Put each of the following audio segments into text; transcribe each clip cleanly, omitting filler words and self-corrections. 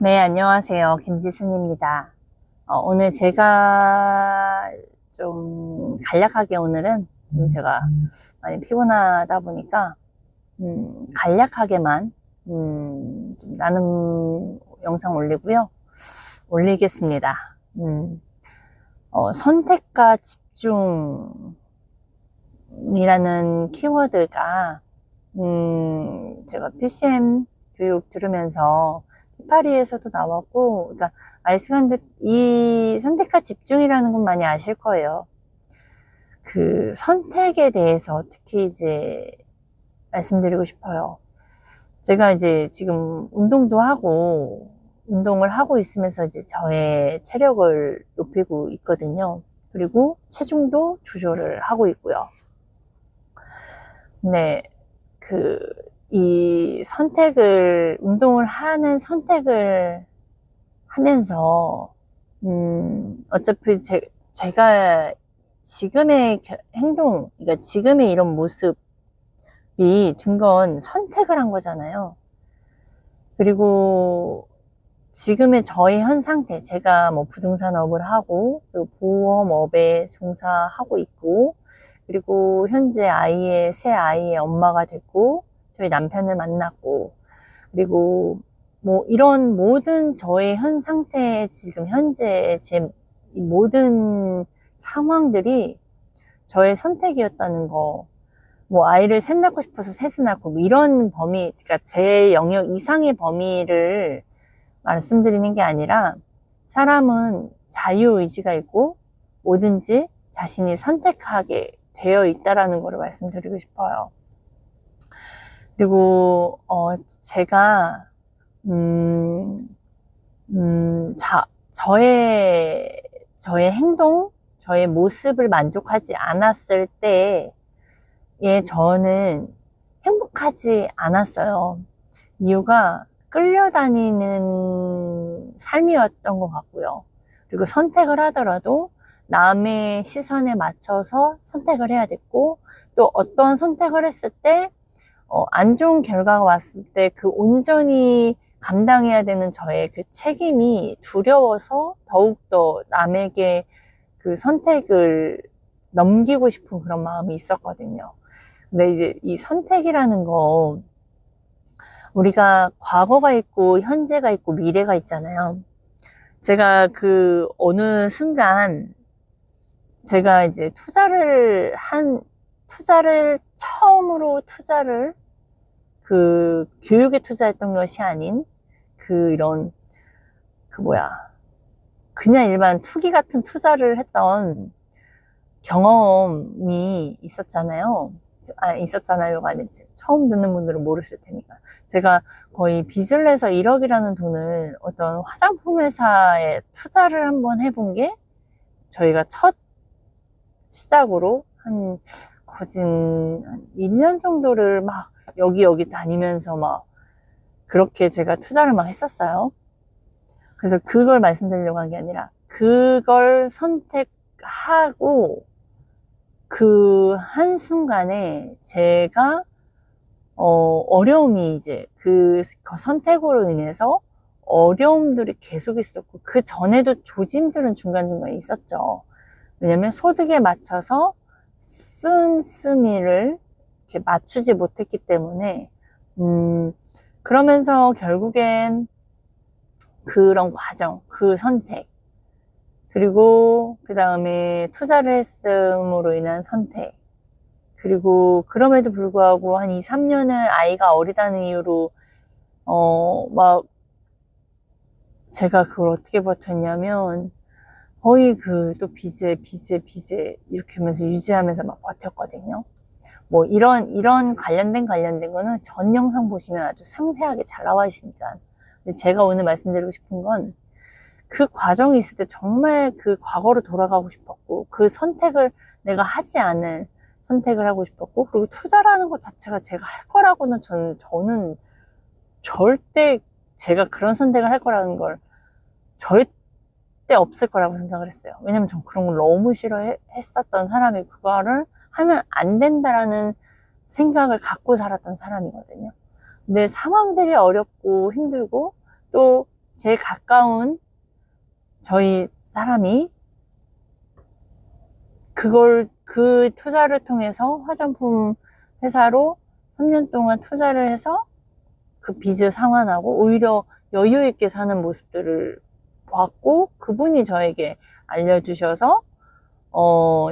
네, 안녕하세요. 김지순입니다. 오늘 제가 좀 간략하게 오늘은 제가 많이 피곤하다 보니까 간략하게만 좀 나눔 영상 올리겠습니다. 선택과 집중이라는 키워드가 제가 PCM 교육 들으면서 파리에서도 나왔고, 그러니까 아이스간데 이 선택과 집중이라는 건 많이 아실 거예요. 그 선택에 대해서 특히 이제 말씀드리고 싶어요. 제가 이제 지금 운동을 하고 있으면서 이제 저의 체력을 높이고 있거든요. 그리고 체중도 조절을 하고 있고요. 네, 이 운동을 하는 선택을 하면서, 어차피 제가 지금의 그러니까 지금의 이런 모습이 든 건 선택을 한 거잖아요. 그리고 지금의 저의 현 상태, 제가 뭐 부동산업을 하고, 그리고 보험업에 종사하고 있고, 그리고 현재 새 아이의 엄마가 됐고, 저희 남편을 만났고, 그리고 뭐 이런 모든 저의 현 상태, 지금 현재 제 모든 상황들이 저의 선택이었다는 거, 뭐 아이를 셋 낳고 싶어서 셋을 낳고, 뭐 이런 그러니까 제 영역 이상의 범위를 말씀드리는 게 아니라, 사람은 자유의지가 있고 뭐든지 자신이 선택하게 되어 있다라는 거를 말씀드리고 싶어요. 그리고 제가 저의 행동, 저의 모습을 만족하지 않았을 때에 저는 행복하지 않았어요. 이유가 끌려다니는 삶이었던 것 같고요. 그리고 선택을 하더라도 남의 시선에 맞춰서 선택을 해야 됐고, 또 어떤 선택을 했을 때 안 좋은 결과가 왔을 때 그 온전히 감당해야 되는 저의 그 책임이 두려워서 더욱더 남에게 그 선택을 넘기고 싶은 그런 마음이 있었거든요. 근데 이제 이 선택이라는 거, 우리가 과거가 있고 현재가 있고 미래가 있잖아요. 제가 어느 순간 제가 이제 처음으로 교육에 투자했던 것이 아닌 이런 그냥 일반 투기 같은 투자를 했던 경험이 있었잖아요가 아니지. 처음 듣는 분들은 모르실 테니까. 제가 거의 빚을 내서 1억이라는 돈을 어떤 화장품 회사에 투자를 한번 해본 게 저희가 첫 시작으로 거진 1년 정도를 막 여기 다니면서 막 그렇게 제가 투자를 막 했었어요. 그래서 그걸 말씀드리려고 한 게 아니라, 그걸 선택하고 그 한순간에 제가 어려움이 이제 그 선택으로 인해서 어려움들이 계속 있었고, 그 전에도 조짐들은 중간중간 있었죠. 왜냐면 소득에 맞춰서 씀씀이를 이렇게 맞추지 못했기 때문에, 그러면서 결국엔 그런 과정, 그 선택, 그리고 그 다음에 투자를 했음으로 인한 선택, 그리고 그럼에도 불구하고 한 2, 3년을 아이가 어리다는 이유로 막 제가 그걸 어떻게 버텼냐면, 거의 또 빚에 이렇게 하면서 유지하면서 막 버텼거든요. 뭐 이런 관련된 거는 전 영상 보시면 아주 상세하게 잘 나와 있으니까. 근데 제가 오늘 말씀드리고 싶은 건, 그 과정이 있을 때 정말 그 과거로 돌아가고 싶었고, 그 선택을 내가 하지 않을 선택을 하고 싶었고, 그리고 투자라는 것 자체가 제가 할 거라고는 저는 절대, 제가 그런 선택을 할 거라는 걸 절대 없을 거라고 생각을 했어요. 왜냐면 전 그런 걸 너무 싫어했었던 사람이, 그거를 하면 안 된다라는 생각을 갖고 살았던 사람이거든요. 근데 상황들이 어렵고 힘들고, 또 제일 가까운 저희 사람이 그 투자를 통해서 화장품 회사로 3년 동안 투자를 해서 그 빚을 상환하고 오히려 여유 있게 사는 모습들을 봤고, 그분이 저에게 알려주셔서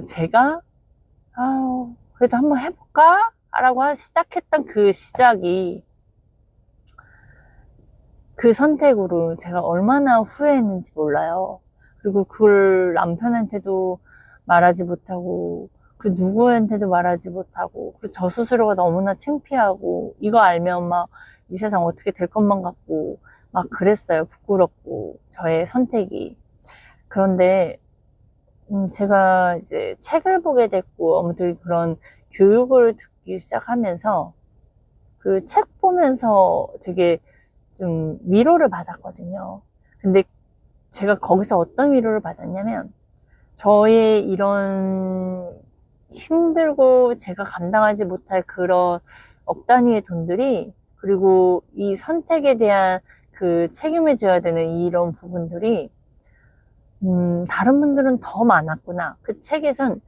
제가 그래도 한번 해볼까? 라고 시작했던 그 시작이, 그 선택으로 제가 얼마나 후회했는지 몰라요. 그리고 그걸 남편한테도 말하지 못하고, 그 누구한테도 말하지 못하고, 그리고 저 스스로가 너무나 창피하고, 이거 알면 막 이 세상 어떻게 될 것만 같고 막 그랬어요. 부끄럽고, 저의 선택이. 그런데 제가 이제 책을 보게 됐고, 아무튼 그런 교육을 듣기 시작하면서 그 책 보면서 되게 좀 위로를 받았거든요. 근데 제가 거기서 어떤 위로를 받았냐면, 저의 이런 힘들고 제가 감당하지 못할 그런 억 단위의 돈들이, 그리고 이 선택에 대한 그 책임을 져야 되는 이런 부분들이, 다른 분들은 더 많았구나. 그 책에선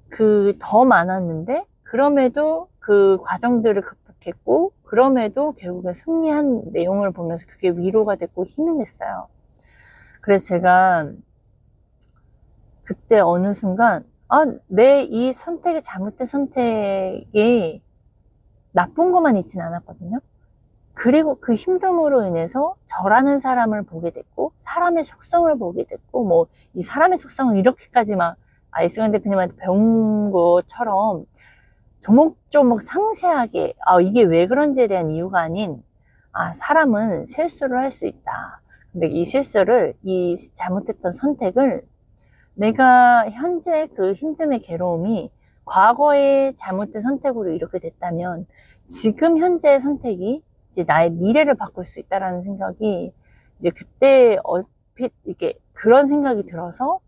그 더 많았는데, 그럼에도 그 과정들을 극복했고, 그럼에도 결국에 승리한 내용을 보면서 그게 위로가 됐고 힘이 됐어요. 그래서 제가 그때 어느 순간, 내 이 선택이 잘못된 선택이 나쁜 것만 있진 않았거든요. 그리고 그 힘듦으로 인해서 저라는 사람을 보게 됐고, 사람의 속성을 보게 됐고, 뭐, 이 사람의 속성을 이렇게까지 막 아이스강 대표님한테 배운 것처럼 조목조목 상세하게, 이게 왜 그런지에 대한 이유가 아닌, 사람은 실수를 할 수 있다. 근데 이 실수를, 이 잘못했던 선택을 내가 현재 그 힘듦의 괴로움이 과거의 잘못된 선택으로 이렇게 됐다면, 지금 현재의 선택이 이제 나의 미래를 바꿀 수 있다라는 생각이, 이제 그때 얼핏 이렇게 그런 생각이 들어서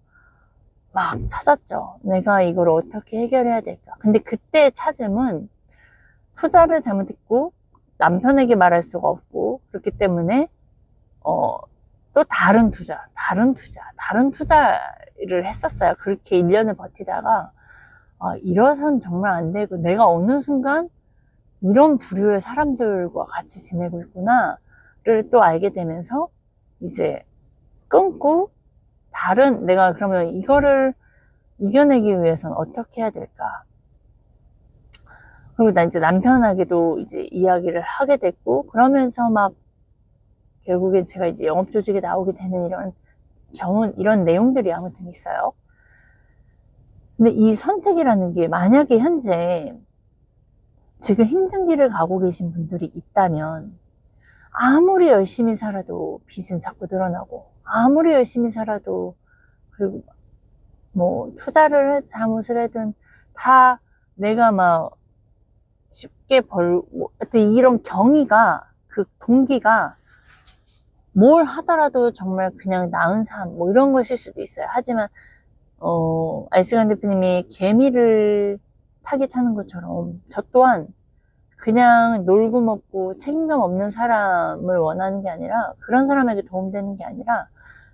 막 찾았죠. 내가 이걸 어떻게 해결해야 될까. 근데 그때 찾음은, 투자를 잘못했고 남편에게 말할 수가 없고, 그렇기 때문에 또 다른 투자를 했었어요. 그렇게 1년을 버티다가, 이러선 정말 안 되고, 내가 어느 순간 이런 부류의 사람들과 같이 지내고 있구나를 또 알게 되면서, 이제 끊고, 내가 그러면 이거를 이겨내기 위해서는 어떻게 해야 될까? 그리고 나 이제 남편에게도 이제 이야기를 하게 됐고, 그러면서 막 결국엔 제가 이제 영업조직에 나오게 되는 이런 내용들이 아무튼 있어요. 근데 이 선택이라는 게, 만약에 현재 지금 힘든 길을 가고 계신 분들이 있다면, 아무리 열심히 살아도 빚은 자꾸 늘어나고, 아무리 열심히 살아도, 그리고 뭐 투자를 잘못을 하든 다 내가 막 쉽게 하여튼 이런 그 동기가 뭘 하더라도 정말 그냥 나은 삶, 뭐 이런 것일 수도 있어요. 하지만 아이스강 대표님이 개미를 타는 것처럼, 저 또한 그냥 놀고 먹고 책임감 없는 사람을 원하는 게 아니라, 그런 사람에게 도움되는 게 아니라,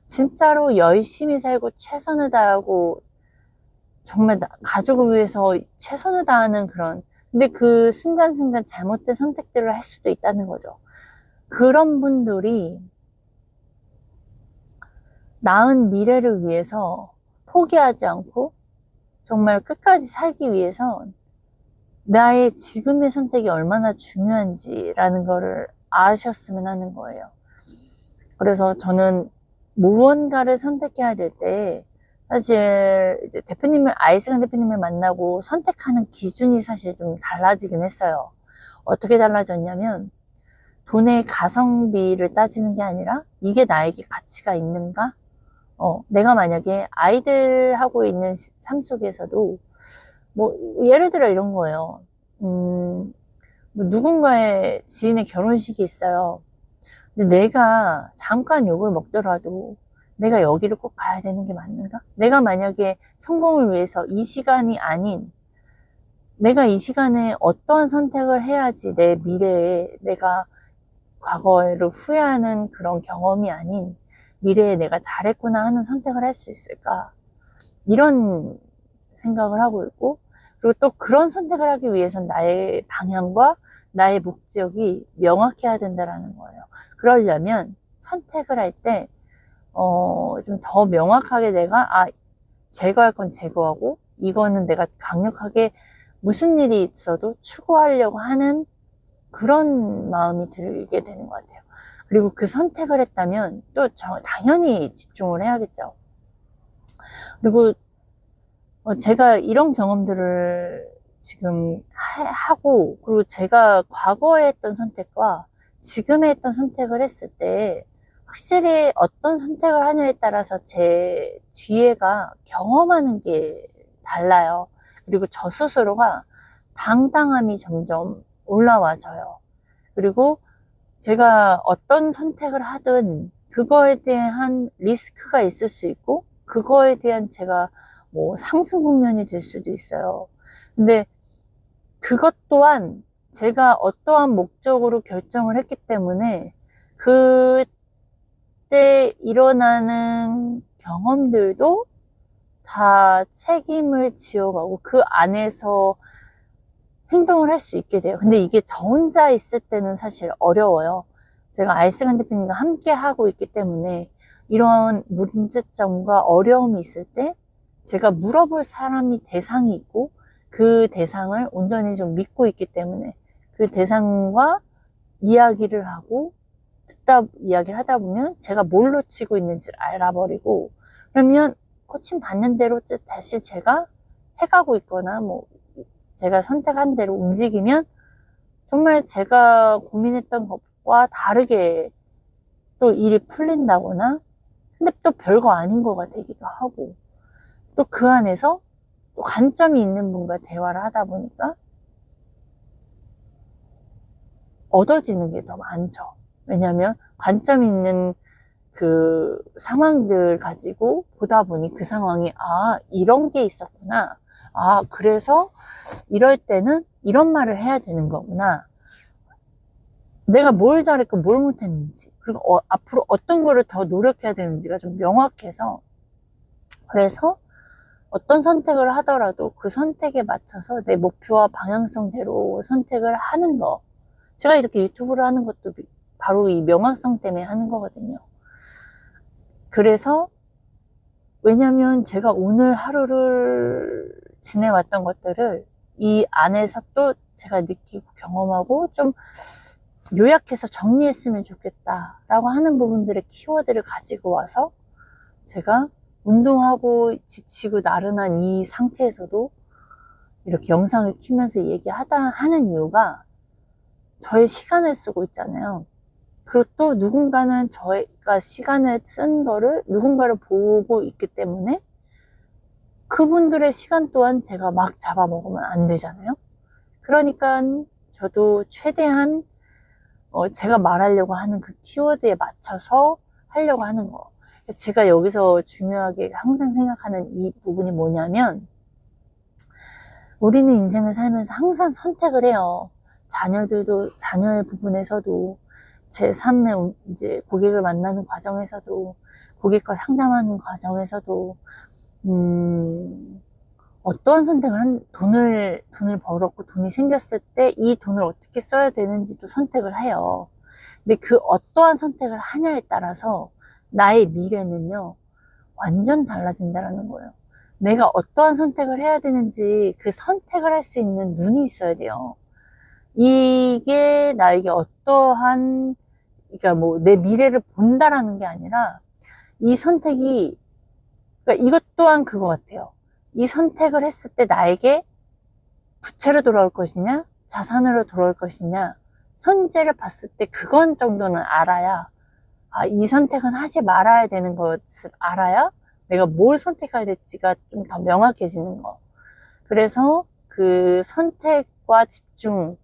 진짜로 열심히 살고 최선을 다하고 정말 가족을 위해서 최선을 다하는 근데 그 순간순간 잘못된 선택들을 할 수도 있다는 거죠. 그런 분들이 나은 미래를 위해서 포기하지 않고 정말 끝까지 살기 위해서 나의 지금의 선택이 얼마나 중요한지라는 거를 아셨으면 하는 거예요. 그래서 저는 무언가를 선택해야 될 때, 사실 이제 아이스강 대표님을 만나고 선택하는 기준이 사실 좀 달라지긴 했어요. 어떻게 달라졌냐면, 돈의 가성비를 따지는 게 아니라, 이게 나에게 가치가 있는가? 내가 만약에 아이들하고 있는 삶 속에서도, 뭐 예를 들어 이런 거예요. 뭐 누군가의 지인의 결혼식이 있어요. 근데 내가 잠깐 욕을 먹더라도 내가 여기를 꼭 가야 되는 게 맞는가? 내가 만약에 성공을 위해서 이 시간이 아닌, 내가 이 시간에 어떠한 선택을 해야지 내 미래에 내가 과거를 후회하는 그런 경험이 아닌 미래에 내가 잘했구나 하는 선택을 할 수 있을까? 이런 생각을 하고 있고, 그리고 또 그런 선택을 하기 위해선 나의 방향과 나의 목적이 명확해야 된다는 거예요. 그러려면 선택을 할 때, 좀 더 명확하게 내가, 제거할 건 제거하고, 이거는 내가 강력하게 무슨 일이 있어도 추구하려고 하는 그런 마음이 들게 되는 것 같아요. 그리고 그 선택을 했다면 또 당연히 집중을 해야겠죠. 그리고 제가 이런 경험들을 지금 하고, 그리고 제가 과거에 했던 선택과 지금에 했던 선택을 했을 때 확실히 어떤 선택을 하냐에 따라서 제 뒤에가 경험하는 게 달라요. 그리고 저 스스로가 당당함이 점점 올라와져요. 그리고 제가 어떤 선택을 하든 그거에 대한 리스크가 있을 수 있고, 그거에 대한 제가 뭐 상승 국면이 될 수도 있어요. 근데 그것 또한 제가 어떠한 목적으로 결정을 했기 때문에 그때 일어나는 경험들도 다 책임을 지어가고 그 안에서 행동을 할 수 있게 돼요. 근데 이게 저 혼자 있을 때는 사실 어려워요. 제가 알스간 대표님과 함께 하고 있기 때문에 이런 문제점과 어려움이 있을 때 제가 물어볼 사람이 대상이 있고, 그 대상을 온전히 좀 믿고 있기 때문에 그 대상과 이야기를 하고 이야기를 하다 보면 제가 뭘 놓치고 있는지를 알아버리고, 그러면 코칭 받는 대로 다시 제가 해가고 있거나 뭐 제가 선택한 대로 움직이면 정말 제가 고민했던 것과 다르게 또 일이 풀린다거나, 근데 또 별거 아닌 거가 되기도 하고, 또 그 안에서 또 관점이 있는 분과 대화를 하다 보니까 얻어지는 게 더 많죠. 왜냐하면 관점 있는 그 상황들 가지고 보다 보니 그 상황이 이런 게 있었구나. 그래서 이럴 때는 이런 말을 해야 되는 거구나. 내가 뭘 잘했고 뭘 못했는지, 그리고 앞으로 어떤 거를 더 노력해야 되는지가 좀 명확해서, 그래서 어떤 선택을 하더라도 그 선택에 맞춰서 내 목표와 방향성대로 선택을 하는 거. 제가 이렇게 유튜브를 하는 것도 바로 이 명확성 때문에 하는 거거든요. 그래서 왜냐면 제가 오늘 하루를 지내왔던 것들을 이 안에서 또 제가 느끼고 경험하고 좀 요약해서 정리했으면 좋겠다라고 하는 부분들의 키워드를 가지고 와서 제가 운동하고 지치고 나른한 이 상태에서도 이렇게 영상을 키면서 하는 이유가 저의 시간을 쓰고 있잖아요. 그리고 또 누군가는 저희가 시간을 쓴 거를 누군가를 보고 있기 때문에 그분들의 시간 또한 제가 막 잡아먹으면 안 되잖아요. 그러니까 저도 최대한 제가 말하려고 하는 그 키워드에 맞춰서 하려고 하는 거. 제가 여기서 중요하게 항상 생각하는 이 부분이 뭐냐면, 우리는 인생을 살면서 항상 선택을 해요. 자녀의 부분에서도, 제 삶의 이제 고객을 만나는 과정에서도, 고객과 상담하는 과정에서도, 어떠한 돈을 벌었고 돈이 생겼을 때 이 돈을 어떻게 써야 되는지도 선택을 해요. 근데 그 어떠한 선택을 하냐에 따라서 나의 미래는요, 완전 달라진다는 거예요. 내가 어떠한 선택을 해야 되는지 그 선택을 할 수 있는 눈이 있어야 돼요. 이게 나에게 어떠한, 그러니까 뭐 내 미래를 본다라는 게 아니라 이 선택이, 그러니까 이것 또한 그거 같아요. 이 선택을 했을 때 나에게 부채로 돌아올 것이냐, 자산으로 돌아올 것이냐, 현재를 봤을 때 그건 정도는 알아야, 이 선택은 하지 말아야 되는 것을 알아야 내가 뭘 선택해야 될지가 좀 더 명확해지는 거. 그래서 그 선택과 집중을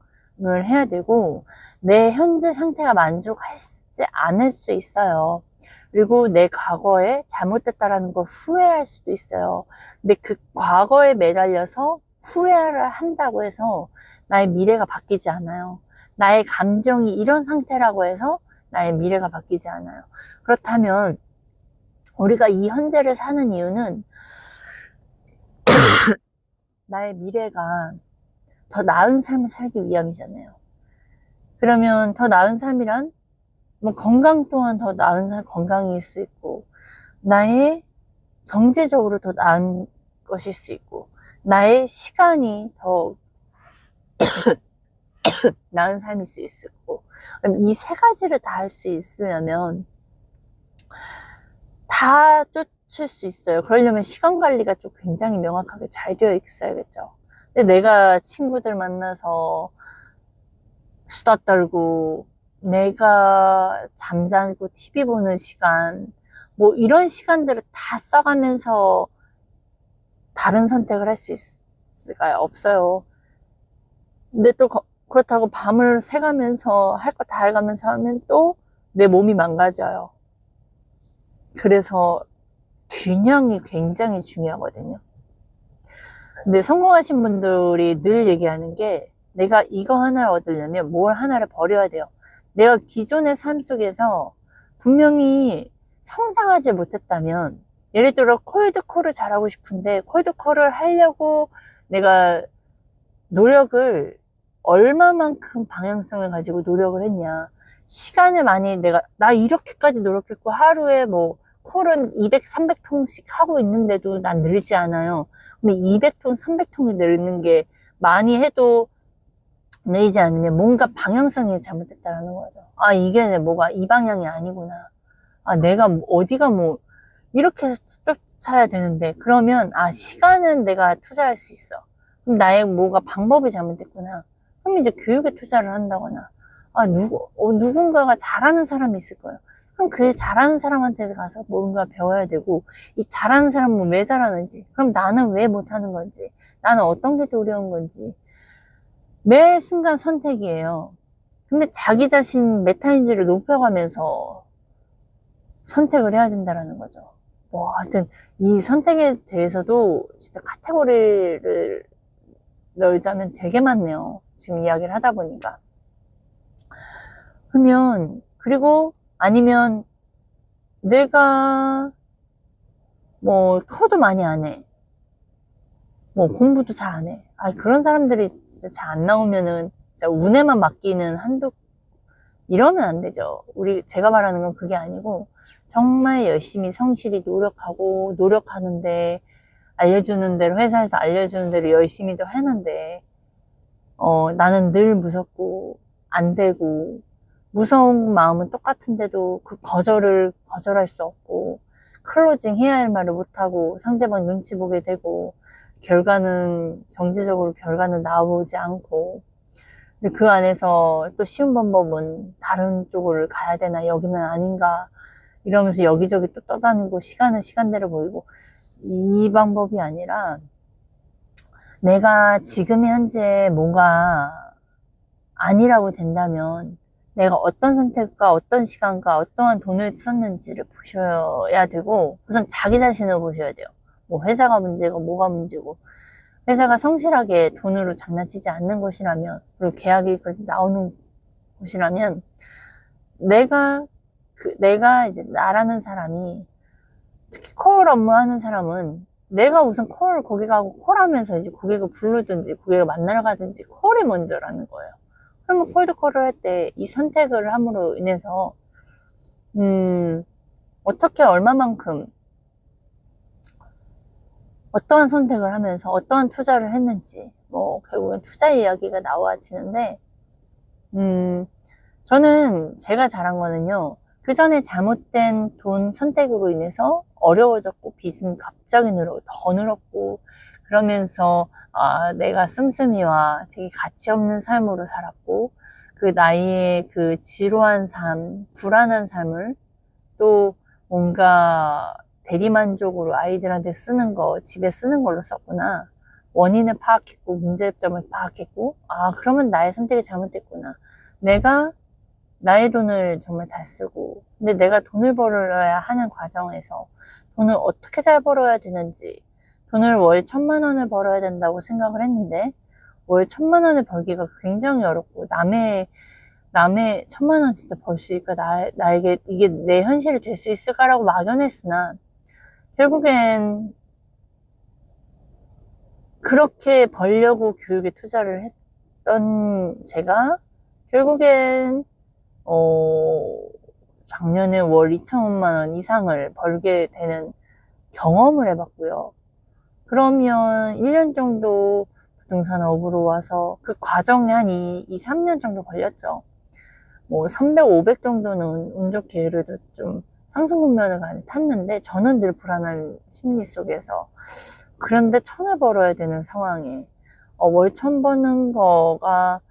해야 되고, 내 현재 상태가 만족하지 않을 수 있어요. 그리고 내 과거에 잘못됐다라는 걸 후회할 수도 있어요. 근데 그 과거에 매달려서 후회를 한다고 해서 나의 미래가 바뀌지 않아요. 나의 감정이 이런 상태라고 해서 나의 미래가 바뀌지 않아요. 그렇다면 우리가 이 현재를 사는 이유는 나의 미래가 더 나은 삶을 살기 위함이잖아요. 그러면 더 나은 삶이란 뭐 건강 또한 더 나은 건강일 수 있고, 나의 경제적으로 더 나은 것일 수 있고, 나의 시간이 더 나은 삶일 수 있고, 그럼 이 세 가지를 다 할 수 있으려면 다 쫓을 수 있어요. 그러려면 시간 관리가 좀 굉장히 명확하게 잘 되어 있어야겠죠. 근데 내가 친구들 만나서 수다 떨고, 내가 잠자고 TV 보는 시간, 뭐 이런 시간들을 다 써가면서 다른 선택을 할 수 있을까요? 없어요. 근데 또 그렇다고 밤을 새가면서 할 거 다 해가면서 하면 또 내 몸이 망가져요. 그래서 균형이 굉장히 중요하거든요. 근데 성공하신 분들이 늘 얘기하는 게, 내가 이거 하나를 얻으려면 뭘 하나를 버려야 돼요. 내가 기존의 삶 속에서 분명히 성장하지 못했다면, 예를 들어 콜드콜을 잘하고 싶은데 콜드콜을 하려고 내가 노력을 얼마만큼 방향성을 가지고 노력을 했냐, 시간을 많이 나 이렇게까지 노력했고 하루에 뭐 콜은 200, 300통씩 하고 있는데도 난 늘지 않아요. 근데 200통, 300통이 늘는 게 많이 해도 늘지 않으면 뭔가 방향성이 잘못됐다는 거죠. 아, 이게 뭐가 이 방향이 아니구나. 아, 내가 어디가 뭐 이렇게 쫓아야 되는데, 그러면 아, 시간은 내가 투자할 수 있어. 그럼 나의 뭐가 방법이 잘못됐구나. 그럼 이제 교육에 투자를 한다거나, 아, 누군가가 잘하는 사람이 있을 거예요. 그럼 그 잘하는 사람한테 가서 뭔가 배워야 되고, 이 잘하는 사람은 왜 잘하는지, 그럼 나는 왜 못하는 건지, 나는 어떤 게 더 어려운 건지, 매 순간 선택이에요. 근데 자기 자신 메타인지를 높여가면서 선택을 해야 된다는 거죠. 뭐, 하여튼, 이 선택에 대해서도 진짜 카테고리를 넣자면 되게 많네요. 지금 이야기를 하다 보니까. 그러면, 그리고 아니면 내가 뭐, 커도 많이 안 해. 뭐, 공부도 잘 안 해. 아, 그런 사람들이 진짜 잘 안 나오면은, 진짜 운에만 맡기는 이러면 안 되죠. 제가 말하는 건 그게 아니고, 정말 열심히 성실히 노력하는데, 알려주는 대로, 회사에서 알려주는 대로 열심히도 했는데, 나는 늘 무섭고, 안 되고, 무서운 마음은 똑같은데도 그 거절할 수 없고, 클로징 해야 할 말을 못하고, 상대방 눈치 보게 되고, 경제적으로 결과는 나오지 않고, 근데 그 안에서 또 쉬운 방법은 다른 쪽으로 가야 되나, 여기는 아닌가, 이러면서 여기저기 또 떠다니고, 시간은 시간대로 보이고, 이 방법이 아니라, 내가 지금 현재 뭔가 아니라고 된다면, 내가 어떤 선택과 어떤 시간과 어떠한 돈을 썼는지를 보셔야 되고, 우선 자기 자신을 보셔야 돼요. 뭐 회사가 문제고 뭐가 문제고, 회사가 성실하게 돈으로 장난치지 않는 것이라면, 그리고 계약이 나오는 곳이라면, 내가 이제 나라는 사람이, 특히 콜 업무 하는 사람은, 내가 우선 거기 가고 콜하면서 이제 고객을 부르든지 고객을 만나러 가든지 콜이 먼저라는 거예요. 그러면 콜드콜을 할 때 이 선택을 함으로 인해서, 어떻게 얼마만큼, 어떠한 선택을 하면서 어떠한 투자를 했는지, 뭐, 결국엔 투자 이야기가 나와지는데, 저는 제가 잘한 거는요, 그 전에 잘못된 돈 선택으로 인해서 어려워졌고, 빚은 갑자기 더 늘었고, 그러면서, 내가 씀씀이와 되게 가치 없는 삶으로 살았고, 그 나이에 그 지루한 삶, 불안한 삶을 또 뭔가 대리만족으로 아이들한테 쓰는 거, 집에 쓰는 걸로 썼구나. 원인을 파악했고, 문제점을 파악했고, 그러면 나의 선택이 잘못됐구나. 내가 나의 돈을 정말 다 쓰고, 근데 내가 돈을 벌어야 하는 과정에서 돈을 어떻게 잘 벌어야 되는지, 돈을 월 1,000만 원을 벌어야 된다고 생각을 했는데, 월 1,000만 원을 벌기가 굉장히 어렵고, 남의 남의 1,000만 원 진짜 벌 수 있을까? 나에게 이게 내 현실이 될 수 있을까라고 막연했으나, 결국엔 그렇게 벌려고 교육에 투자를 했던 제가, 결국엔, 작년에 월 2천만 원 이상을 벌게 되는 경험을 해봤고요. 그러면 1년 정도 부동산 업으로 와서 그 과정에 한 3년 정도 걸렸죠. 뭐 300, 500 정도는 운 좋게 그래도 좀 상승 국면을 많이 탔는데 저는 늘 불안한 심리 속에서 그런데 1,000을 벌어야 되는 상황에 월 1,000 버는 거가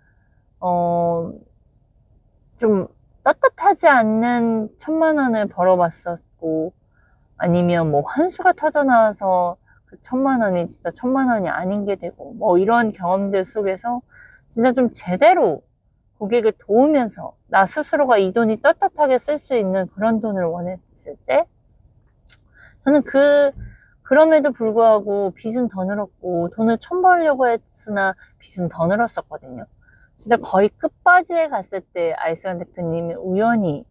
좀 떳떳하지 않는 1,000만 원을 벌어봤었고 아니면 뭐 환수가 터져 나와서 그 1,000만 원이 진짜 1,000만 원이 아닌 게 되고 뭐 이런 경험들 속에서 진짜 좀 제대로 고객을 도우면서 나 스스로가 이 돈이 떳떳하게 쓸 수 있는 그런 돈을 원했을 때 저는 그럼에도 불구하고 빚은 더 늘었고 돈을 1,000 벌려고 했으나 빚은 더 늘었었거든요. 진짜 거의 끝바지에 갔을 때 아이스간 대표님이 우연히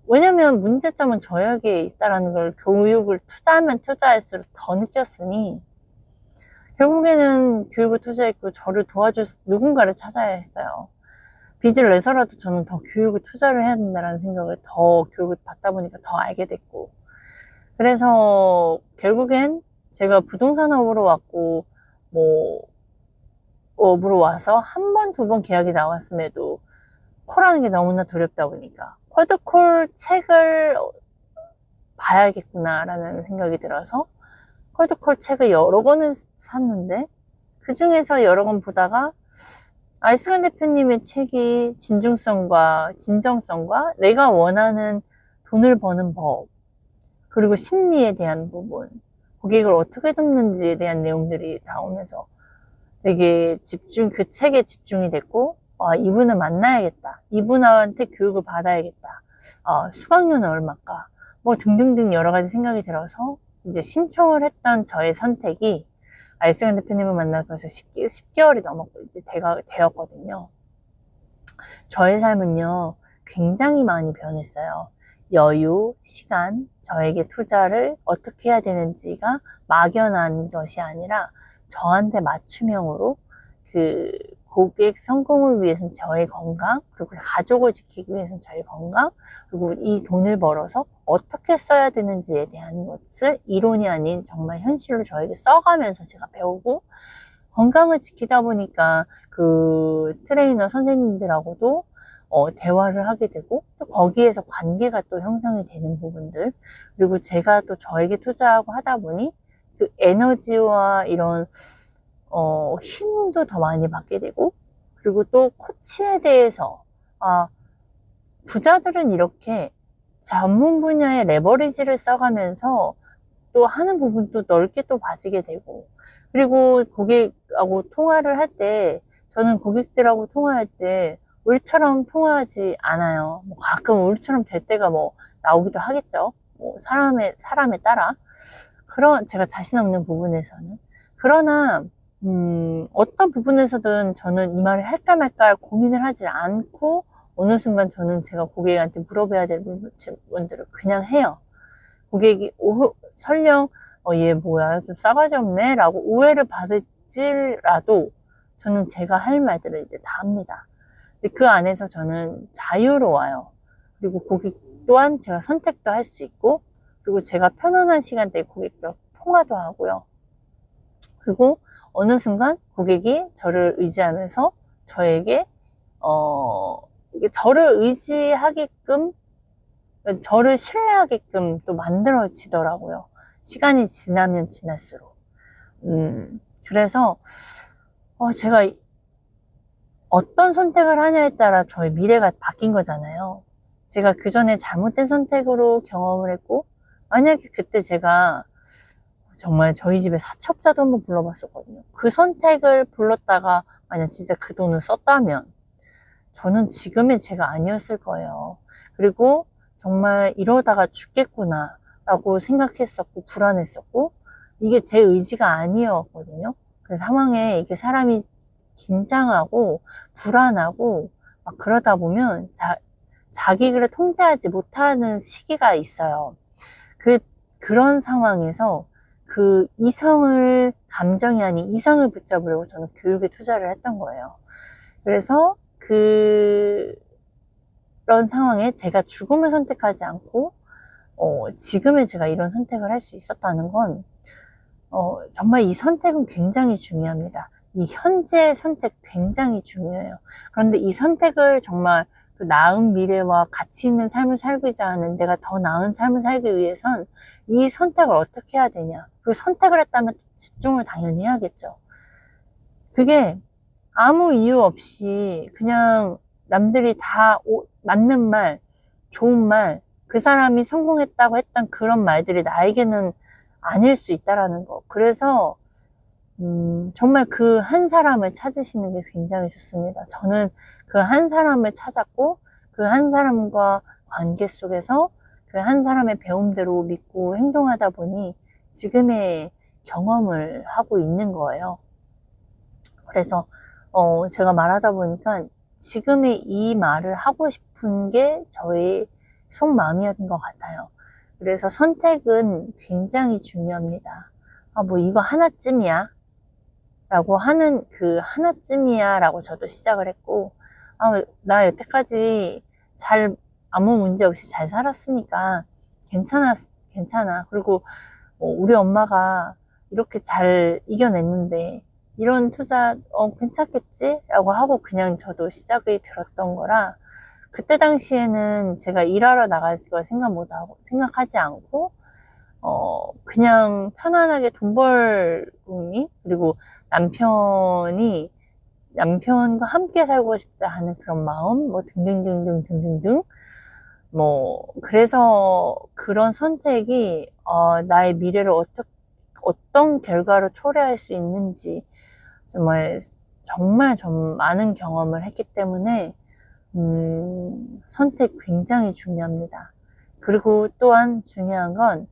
왜냐면 문제점은 저에게 있다라는 걸 교육을 투자하면 투자할수록 더 느꼈으니 결국에는 교육을 투자했고 저를 도와줄 누군가를 찾아야 했어요. 빚을 내서라도 저는 더 교육을 투자를 해야 된다는 생각을 더 교육을 받다 보니까 더 알게 됐고 그래서 결국엔 제가 부동산업으로 왔고 뭐 업으로 와서 한 번, 두 번 계약이 나왔음에도 콜하는 게 너무나 두렵다 보니까 콜드콜 책을 봐야겠구나라는 생각이 들어서 콜드콜 책을 여러 권을 샀는데 그 중에서 여러 권 보다가 아이스간 대표님의 책이 진중성과 진정성과 내가 원하는 돈을 버는 법 그리고 심리에 대한 부분 고객을 어떻게 돕는지에 대한 내용들이 나오면서 되게 그 책에 집중이 됐고 이분을 만나야겠다 이분한테 교육을 받아야겠다 수강료는 얼마일까 뭐 등등등 여러 가지 생각이 들어서 이제 신청을 했던 저의 선택이 아이스간 대표님을 만나서 벌써 10개월이 넘었고 이제 되었거든요. 저의 삶은요 굉장히 많이 변했어요. 여유, 시간, 저에게 투자를 어떻게 해야 되는지가 막연한 것이 아니라 저한테 맞춤형으로 그 고객 성공을 위해서는 저의 건강, 그리고 가족을 지키기 위해서는 저의 건강, 그리고 이 돈을 벌어서 어떻게 써야 되는지에 대한 것을 이론이 아닌 정말 현실로 저에게 써가면서 제가 배우고 건강을 지키다 보니까 그 트레이너 선생님들하고도 대화를 하게 되고 또 거기에서 관계가 또 형성이 되는 부분들 그리고 제가 또 저에게 투자하고 하다 보니 그 에너지와 이런 힘도 더 많이 받게 되고 그리고 또 코치에 대해서 부자들은 이렇게 전문 분야의 레버리지를 써가면서 또 하는 부분도 넓게 또 봐지게 되고 그리고 고객하고 통화를 할 때 저는 고객들하고 통화할 때 우리처럼 통화하지 않아요. 뭐 가끔 우리처럼 될 때가 뭐 나오기도 하겠죠. 뭐 사람에 따라 제가 자신 없는 부분에서는 그러나 어떤 부분에서든 저는 이 말을 할까 말까 고민을 하지 않고 어느 순간 저는 제가 고객한테 물어봐야 될 부분들을 그냥 해요. 고객이 설령 얘 뭐야 좀 싸가지 없네 라고 오해를 받을지라도 저는 제가 할 말들을 이제 다 합니다. 근데 그 안에서 저는 자유로워요. 그리고 고객 또한 제가 선택도 할 수 있고 그리고 제가 편안한 시간대에 고객과 통화도 하고요. 그리고 어느 순간 고객이 저를 의지하면서 저에게 저를 의지하게끔 저를 신뢰하게끔 또 만들어지더라고요. 시간이 지나면 지날수록. 그래서 제가 어떤 선택을 하냐에 따라 저의 미래가 바뀐 거잖아요. 제가 그 전에 잘못된 선택으로 경험을 했고 만약에 그때 제가 정말 저희 집에 사채업자도 한번 불러봤었거든요. 그 선택을 불렀다가 만약 진짜 그 돈을 썼다면 저는 지금의 제가 아니었을 거예요. 그리고 정말 이러다가 죽겠구나 라고 생각했었고 불안했었고 이게 제 의지가 아니었거든요. 그 상황에 이게 사람이 긴장하고 불안하고 막 그러다 보면 자기를 통제하지 못하는 시기가 있어요. 그런 상황에서 그 감정이 아닌 이성을 붙잡으려고 저는 교육에 투자를 했던 거예요. 그래서 그런 상황에 제가 죽음을 선택하지 않고, 지금의 제가 이런 선택을 할 수 있었다는 건, 정말 이 선택은 굉장히 중요합니다. 이 현재의 선택 굉장히 중요해요. 그런데 이 선택을 정말 그 나은 미래와 가치 있는 삶을 살고자 하는, 내가 더 나은 삶을 살기 위해선 이 선택을 어떻게 해야 되냐. 그 선택을 했다면 집중을 당연히 해야겠죠. 그게 아무 이유 없이 그냥 남들이 다 맞는 말, 좋은 말, 그 사람이 성공했다고 했던 그런 말들이 나에게는 아닐 수 있다라는 거. 그래서 정말 그 한 사람을 찾으시는 게 굉장히 좋습니다. 저는 그 한 사람을 찾았고, 그 한 사람과 관계 속에서 그 한 사람의 배움대로 믿고 행동하다 보니 지금의 경험을 하고 있는 거예요. 그래서 제가 말하다 보니까 지금의 이 말을 하고 싶은 게 저의 속마음이었던 것 같아요. 그래서 선택은 굉장히 중요합니다. 뭐 이거 하나쯤이야 라고 하는 그 하나쯤이야 라고 저도 시작을 했고, 나 여태까지 아무 문제 없이 잘 살았으니까 괜찮아. 그리고 우리 엄마가 이렇게 잘 이겨냈는데 이런 투자 괜찮겠지? 라고 하고 그냥 저도 시작이 들었던 거라, 그때 당시에는 제가 일하러 나갈 걸 생각하지 않고 그냥 편안하게 돈 벌니, 그리고 남편과 함께 살고 싶다 하는 그런 마음, 뭐 등등등등등등등, 뭐 그래서 그런 선택이 나의 미래를 어떤 결과로 초래할 수 있는지 정말 좀 많은 경험을 했기 때문에 선택 굉장히 중요합니다. 그리고 또한 중요한 건,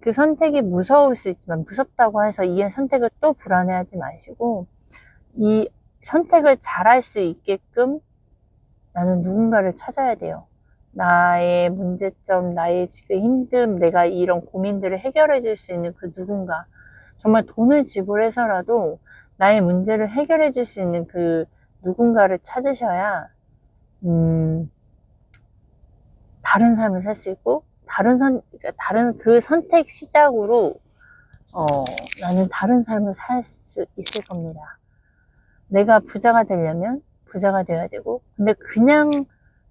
그 선택이 무서울 수 있지만, 무섭다고 해서 이 선택을 또 불안해하지 마시고, 이 선택을 잘할 수 있게끔 나는 누군가를 찾아야 돼요. 나의 문제점, 나의 지금 힘듦, 내가 이런 고민들을 해결해 줄 수 있는 그 누군가, 정말 돈을 지불해서라도 나의 문제를 해결해 줄 수 있는 그 누군가를 찾으셔야 다른 삶을 살 수 있고, 다른 그 선택 시작으로 나는 다른 삶을 살 수 있을 겁니다. 내가 부자가 되려면 부자가 되어야 되고, 근데 그냥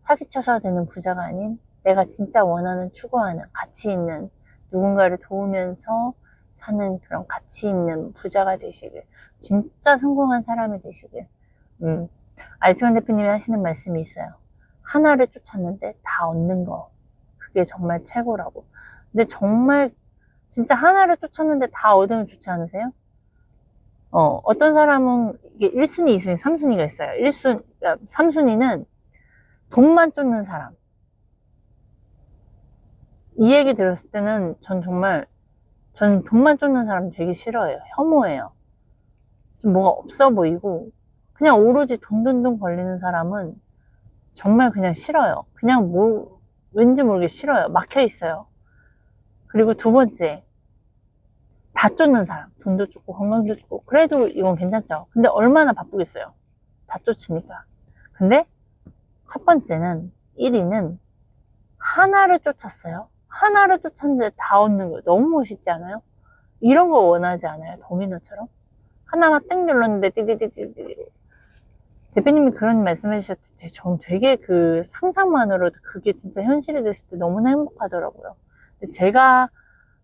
사기쳐서 되는 부자가 아닌, 내가 진짜 원하는, 추구하는 가치 있는 누군가를 도우면서 사는 그런 가치 있는 부자가 되시길, 진짜 성공한 사람이 되시길. 알츠건 대표님이 하시는 말씀이 있어요. 하나를 쫓았는데 다 얻는 거, 그게 정말 최고라고. 근데 정말 진짜 하나를 쫓았는데 다 얻으면 좋지 않으세요? 어떤 사람은 이게 1순위, 2순위, 3순위가 있어요. 3순위는 돈만 쫓는 사람. 이 얘기 들었을 때는 저는 돈만 쫓는 사람 되게 싫어해요. 혐오해요. 좀 뭐가 없어 보이고, 그냥 오로지 돈 걸리는 사람은 정말 그냥 싫어요. 그냥 왠지 모르게 싫어요. 막혀 있어요. 그리고 두 번째, 다 쫓는 사람. 돈도 쫓고 건강도 쫓고, 그래도 이건 괜찮죠. 근데 얼마나 바쁘겠어요. 다 쫓으니까. 근데 첫 번째는, 1위는 하나를 쫓았어요. 하나를 쫓았는데 다 얻는 거 너무 멋있지 않아요? 이런 거 원하지 않아요? 도미노처럼? 하나만 땡 눌렀는데 띠디디디디. 대표님이 그런 말씀 해주셨을 때 전 되게 그 상상만으로도 그게 진짜 현실이 됐을 때 너무나 행복하더라고요. 근데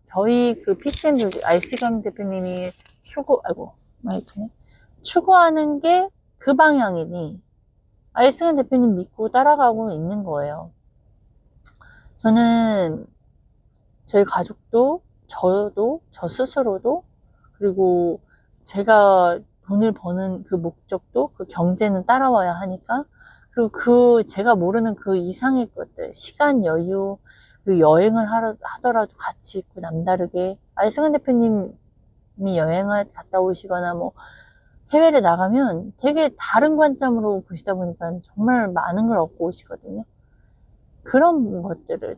저희 그 PCM 알츠건 대표님이 추구하는 게 그 방향이니 알츠건 대표님 믿고 따라가고 있는 거예요. 저는 저희 가족도, 저도, 저 스스로도, 그리고 제가 돈을 버는 그 목적도, 그 경제는 따라와야 하니까, 그리고 제가 모르는 그 이상의 것들, 시간, 여유, 그 여행을 하더라도 같이 있고 남다르게, 알츠건 대표님이 여행을 갔다 오시거나 뭐 해외를 나가면 되게 다른 관점으로 보시다 보니까 정말 많은 걸 얻고 오시거든요. 그런 것들을